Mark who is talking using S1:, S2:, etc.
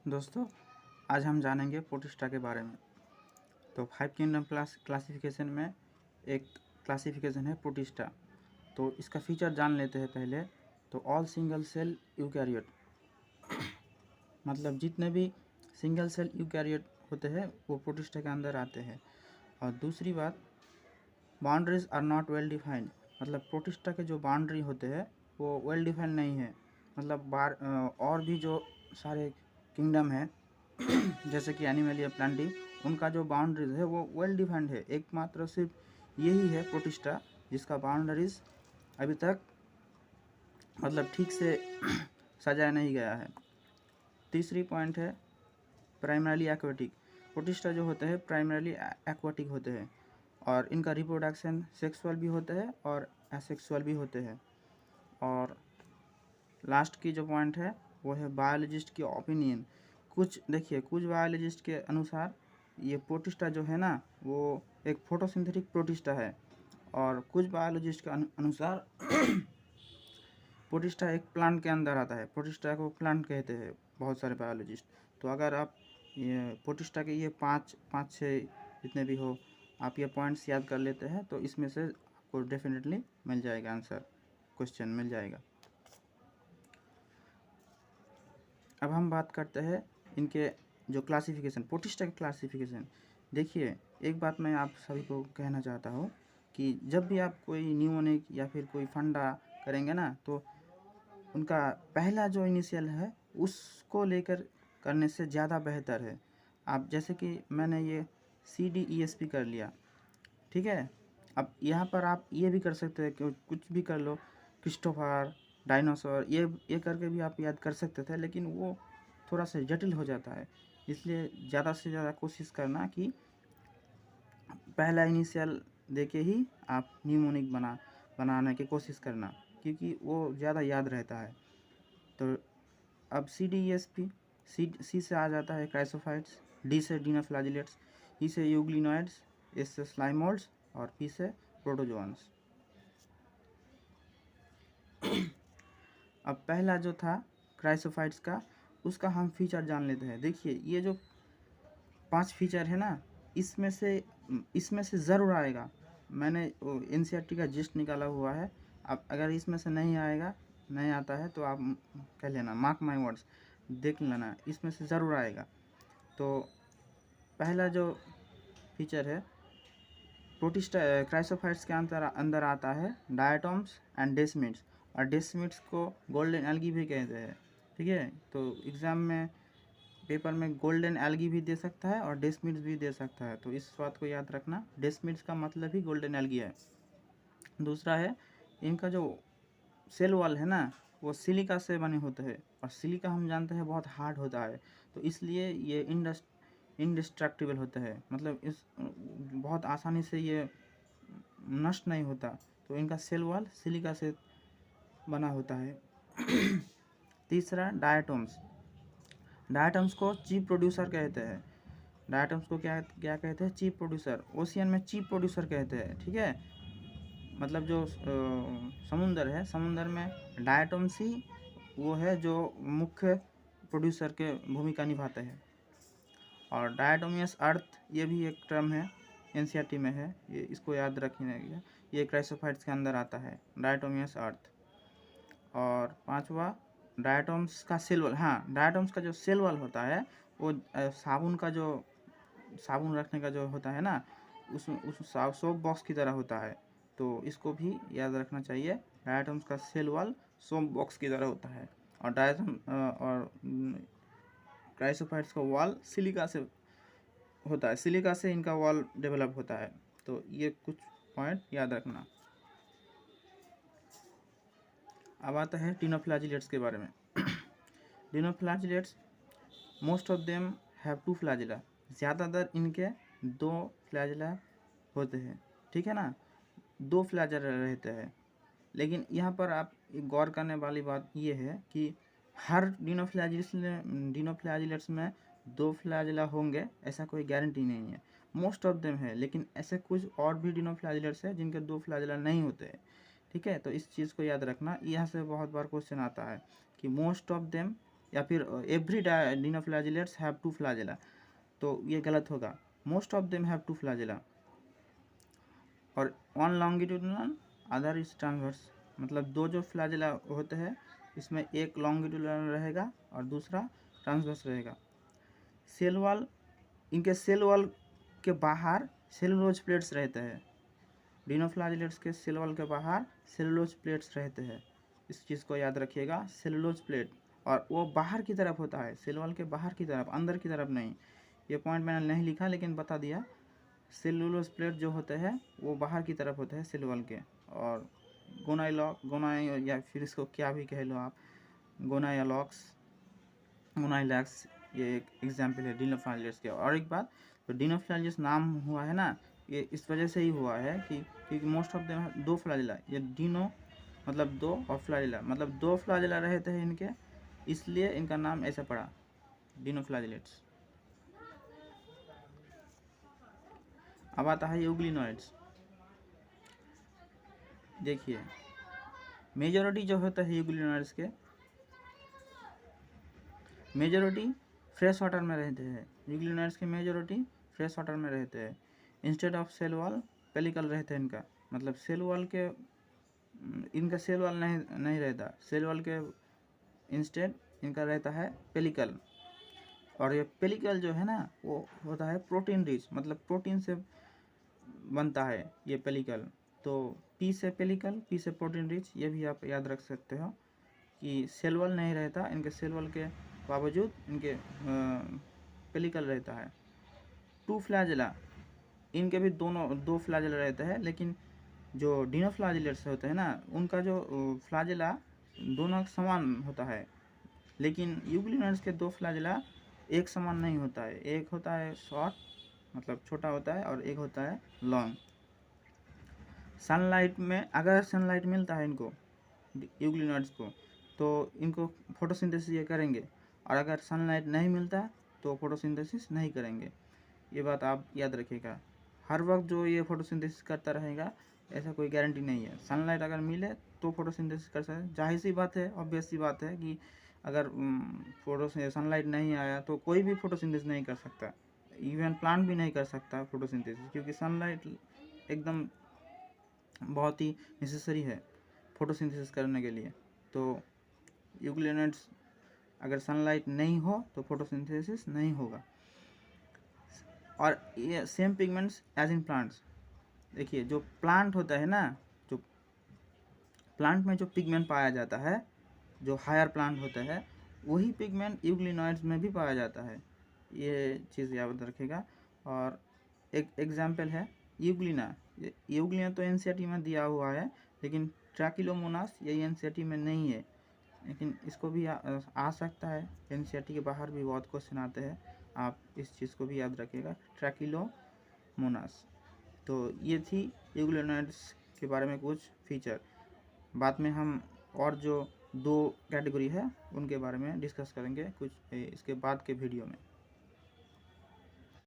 S1: दोस्तों, आज हम जानेंगे प्रोटिस्टा के बारे में। तो 5 किंगडम क्लासिफिकेशन में एक क्लासिफिकेशन है प्रोटिस्टा। तो इसका फीचर जान लेते हैं पहले। तो ऑल सिंगल सेल यूकैरियोट, मतलब जितने भी सिंगल सेल यूकैरियोट होते हैं वो प्रोटिस्टा के अंदर आते हैं। और दूसरी बात, boundaries are not well defined, मतलब प्रोटिस्टा के जो बाउंड्री होते हैं वो वेल डिफाइंड नहीं है। मतलब और भी जो सारे किंगडम है जैसे कि एनिमलिया प्लांटी, उनका जो बाउंड्रीज है वो वेल डिफाइंड है। एकमात्र सिर्फ यही है प्रोटिस्टा जिसका बाउंड्रीज अभी तक मतलब ठीक से सजाया नहीं गया है। तीसरी पॉइंट है प्राइमरली एक्वाटिक। प्रोटिस्टा जो होते हैं प्राइमरली एक्वाटिक होते हैं और इनका रिप्रोडक्शन सेक्सुअल भी होते हैं और एसेक्सुअल भी होते हैं। और लास्ट की जो पॉइंट है वो है बायोलॉजिस्ट की ओपिनियन। कुछ बायोलॉजिस्ट के अनुसार ये प्रोटिस्टा जो है ना वो एक फोटोसिंथेटिक प्रोटिस्टा है, और कुछ बायोलॉजिस्ट के अनुसार प्रोटिस्टा एक प्लांट के अंदर आता है। प्रोटिस्टा को प्लांट कहते हैं बहुत सारे बायोलॉजिस्ट। तो अगर आप ये प्रोटिस्टा के ये पाँच छः जितने भी हो, आप ये पॉइंट्स याद कर लेते हैं तो इसमें से आपको डेफिनेटली मिल जाएगा आंसर, क्वेश्चन मिल जाएगा। अब हम बात करते हैं इनके जो क्लासिफिकेशन, प्रोटिस्टा के क्लासिफिकेशन। देखिए, एक बात मैं आप सभी को कहना चाहता हूँ कि जब भी आप कोई न्यूमोनिक या फिर कोई फंडा करेंगे ना, तो उनका पहला जो इनिशियल है उसको लेकर करने से ज़्यादा बेहतर है। आप जैसे कि मैंने ये CDESP कर लिया, ठीक है। अब यहाँ पर आप ये भी कर सकते हैं कि कुछ भी कर लो, क्रिस्टोफर, डायनासोर, ये करके भी आप याद कर सकते थे, लेकिन वो थोड़ा सा जटिल हो जाता है। इसलिए ज़्यादा से ज़्यादा कोशिश करना कि पहला इनिशियल देके ही आप न्यूमोनिक बनाने की कोशिश करना, क्योंकि वो ज़्यादा याद रहता है। तो अब CDESP, सी से आ जाता है क्राइसोफाइट्स, डी से डिनोफ्लैजिलेट्स, ई से यूग्लिनोइड्स, एस से स्लाइमोल्ड्स और पी से प्रोटोजोअन्स। अब पहला जो था क्राइसोफाइट्स का, उसका हम फीचर जान लेते हैं। देखिए, ये जो 5 फीचर है ना, इसमें से ज़रूर आएगा। मैंने NCERT का जिस्ट निकाला हुआ है। अब अगर इसमें से नहीं आता है तो आप कह लेना, मार्क माई वर्ड्स, देख लेना, इसमें से ज़रूर आएगा। तो पहला जो फीचर है प्रोटिस्टा क्राइसोफाइट्स के अंदर आता है डायटोम्स एंड डेस्मिड्स, और डेस्मिड्स को गोल्डन एल्गी भी कहते हैं, ठीक है। तो एग्ज़ाम में पेपर में गोल्डन एल्गी भी दे सकता है और डेस्मिड्स भी दे सकता है, तो इस बात को याद रखना, डेस्मिड्स का मतलब ही गोल्डन एल्गी है। दूसरा है इनका जो सेल वॉल है ना वो सिलिका से बने होते हैं, और सिलिका हम जानते हैं बहुत हार्ड होता है, तो इसलिए ये इंडिस्ट्रक्टिबल होता है, मतलब इस बहुत आसानी से ये नष्ट नहीं होता। तो इनका सेल वॉल सिलिका से बना होता है। तीसरा डायटम्स को चीफ प्रोड्यूसर कहते हैं। डायटम्स को क्या क्या कहते हैं? Chief producer. ओशियन में चीफ प्रोड्यूसर कहते हैं, ठीक है। मतलब जो समुंदर है, समुंदर में डायटम्स ही वो है जो मुख्य प्रोड्यूसर के भूमिका निभाते हैं। और डायटोमियस अर्थ, ये भी एक टर्म है, NCERT में है, ये इसको याद रखिएगा, ये क्राइसोफाइट्स के अंदर आता है, डायटोमियस अर्थ। और पांचवा डायटोम्स का सेल वॉल। हाँ, डायटोम्स का जो सेल वॉल होता है वो साबुन रखने का जो होता है ना, उस सोप बॉक्स की तरह होता है, तो इसको भी याद रखना चाहिए। डायटोम्स का सेल वॉल सोप बॉक्स की तरह होता है, और क्राइसोफाइट्स का वॉल सिलिका से होता है, सिलिका से इनका वॉल डेवलप होता है। तो ये कुछ पॉइंट याद रखना। अब आता है डिनोफ्लैजिलेट्स के बारे में। Dinoflagellates, most of them have 2 flagella, ज़्यादातर इनके 2 फ्लैजिला होते हैं, ठीक है ना, 2 फ्लैजिला रहते हैं। लेकिन यहाँ पर आप एक गौर करने वाली बात ये है कि हर डिनोफ्लैजिलेट्स में 2 फ्लैजिला होंगे ऐसा कोई गारंटी नहीं है। मोस्ट ऑफ देम है, लेकिन ऐसे कुछ और भी डिनोफ्लैजिलेट्स है जिनके 2 फ्लैजिला नहीं होते हैं, ठीक है। तो इस चीज़ को याद रखना, यहाँ से बहुत बार क्वेश्चन आता है कि मोस्ट ऑफ देम या फिर एवरी डिनोफ्लैजिलेट्स हैव 2 फ्लैजेला, तो ये गलत होगा। Most of them have 2 flagella. और one longitudinal other is transverse, मतलब 2 जो फ्लैजेला होते हैं इसमें एक लॉन्गिट्यूडिनल रहेगा और दूसरा ट्रांसवर्स रहेगा। सेल वॉल, इनके सेल वॉल के बाहर सेलुलोज प्लेट्स रहते हैं। डिनोफ्लैजिलेट्स के सेल वॉल के बाहर सेलुलोज प्लेट्स रहते हैं, इस चीज़ को याद रखिएगा, सेलुलोज प्लेट। और वो बाहर की तरफ होता है, सेल वॉल के बाहर की तरफ, अंदर की तरफ नहीं। ये पॉइंट मैंने नहीं लिखा लेकिन बता दिया। सेलुलोज प्लेट जो होते हैं वो बाहर की तरफ होते हैं सेल वॉल के। और गोनाई या फिर इसको क्या भी कह लो आप, गोनाइलॉक्स, गोनाइलैक्स, ये एक एग्जाम्पल है डिनोफ्लैजिलेट्स के। और एक बात, तो डिनोफ्लैजिलेट्स नाम हुआ है ना, ये इस वजह से ही हुआ है कि क्योंकि मोस्ट ऑफ देम 2 फ्लैजेला, ये डिनो मतलब 2 और फ्लैजेला मतलब 2 फ्लैजेला रहते हैं इनके, इसलिए इनका नाम ऐसा पड़ा डिनोफ्लैजिलेट्स। अब आता है यूग्लिनोइड्स। देखिए मेजॉरिटी जो होता है यूग्लिनोइड्स के, मेजॉरिटी फ्रेश वाटर में रहते हैं। यूग्लिनोइड्स की मेजॉरिटी फ्रेश वाटर में रहते हैं। Instead of cell wall pellicle रहते हैं इनका, मतलब सेल वॉल के, इनका सेल वॉल नहीं रहता, सेल वॉल के इंस्टेड इनका रहता है पेलिकल। और ये पेलिकल जो है ना वो होता है प्रोटीन रिच, मतलब प्रोटीन से बनता है ये पेलिकल। तो पी से पेलिकल, पी से प्रोटीन रिच, ये भी आप याद रख सकते हो कि सेल वॉल नहीं रहता इनके, सेल वॉल के बावजूद इनके पेलिकल रहता है। 2 फ्लैजेला, इनके भी दोनों 2 फ्लैजेला रहते हैं, लेकिन जो डिनोफ्लैजिलेट्स होते हैं ना उनका जो फ्लैजेला दोनों समान होता है, लेकिन यूग्लिनोइड्स के 2 फ्लैजेला एक समान नहीं होता है। एक होता है शॉर्ट मतलब छोटा होता है और एक होता है लॉन्ग। सनलाइट में अगर सनलाइट मिलता है इनको यूग्लिनोइड्स को तो इनको फोटोसिंथेसिस ये करेंगे, और अगर सनलाइट नहीं मिलता तो फोटोसिंथेसिस नहीं करेंगे। ये बात आप याद रखिएगा। हर वक्त जो ये फोटोसिंथेसिस करता रहेगा ऐसा कोई गारंटी नहीं है। सनलाइट अगर मिले तो फोटोसिंथेसिस कर सकते हैं। जाहिर सी बात है, ऑब्वियस सी बात है कि अगर सनलाइट नहीं आया तो कोई भी फोटोसिंथेसिस नहीं कर सकता, इवन प्लांट भी नहीं कर सकता फोटोसिंथेसिस, क्योंकि सनलाइट एकदम बहुत ही नेसेसरी है फोटोसिंथेसिस करने के लिए। तो यूग्लिनोइड्स अगर सनलाइट नहीं हो तो फोटोसिंथेसिस नहीं होगा। और ये same pigments as in plants. देखिए जो प्लांट होता है ना, जो प्लांट में जो पिगमेंट पाया जाता है, जो हायर प्लांट होता है, वही पिगमेंट यूग्लिनोइड्स में भी पाया जाता है, ये चीज़ याद रखिएगा। और एक एग्जाम्पल है यूग्लिना। यूग्लिना तो एनसीईआरटी में दिया हुआ है, लेकिन ट्रैकिलोमोनास ये एनसीईआरटी में नहीं है, लेकिन इसको भी आ सकता है। एनसीईआरटी के बाहर भी बहुत क्वेश्चन आते हैं, आप इस चीज़ को भी याद रखिएगा, ट्रैकिलोमोनास। तो ये थी यूग्लिनोइड्स के बारे में कुछ फीचर। बाद में हम और जो 2 कैटेगरी है उनके बारे में डिस्कस करेंगे कुछ इसके बाद के वीडियो में।